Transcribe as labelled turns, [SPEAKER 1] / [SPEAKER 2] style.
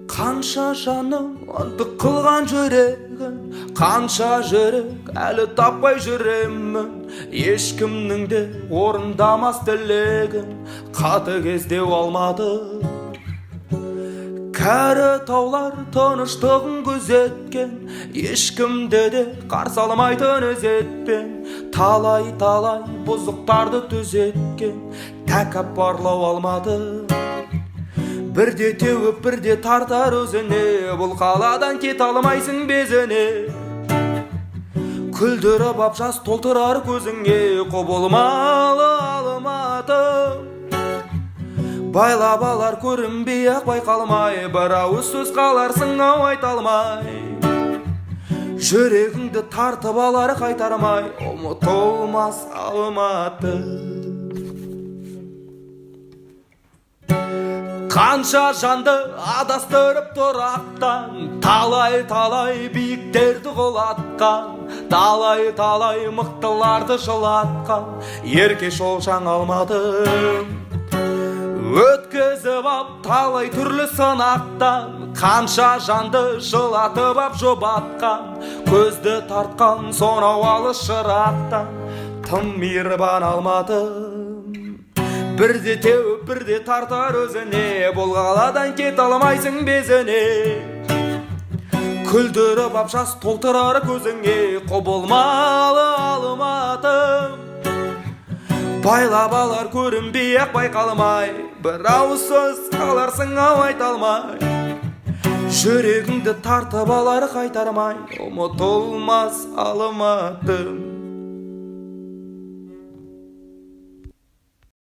[SPEAKER 1] Қанша жаның ынтық қылған жүрегін, қанша жүрек әлі таппай жүремін. Ешкімнің де орындамас тілегін қатыгездеу алмады. Кәрі таулар тыныштығын күзеткен, ешкімде де қарсы алмайтын өзетпен. Талай бұзықтарды түзеткен, тәкаппарлау алмады. Бірде теуіп бірде тартар өзіне, бұл қаладан кет алмайсың безіне. Күлдіріп ап жас толтырар көзіңе, құбылмалы Алматы. Байлап алар көрінбей ақ байқалмай, бір ауыз сөз қаларсың ау айта алмай. Жүрегіңді тартып алар қайтармай, ұмытылмас Алматы. Қанша жанды адастырып тұрақтан, талай биіктерді құлатқан, талай мықтыларды жылатқан, ерке шолшаң Алматы. Өткізіп ап талай түрлі сынақтан, қанша жанды жылатып ап жұбатқан, көзді тартқан сонау алыс шырақтан, тым мейірбан Алматы. Бірде теуіп бірде тартар өзіне, бұл қаладан кет алмайсың безіне. Күлдіріп ап жас толтырар көзіңе, құбылмалы Алматы. Байлап алар көрінбей ақ байқалмай, бір ауыз сөз қаларсың ау айта алмай. Жүрегіңді тартып алар қайтармай, ұмытылмас Алматы.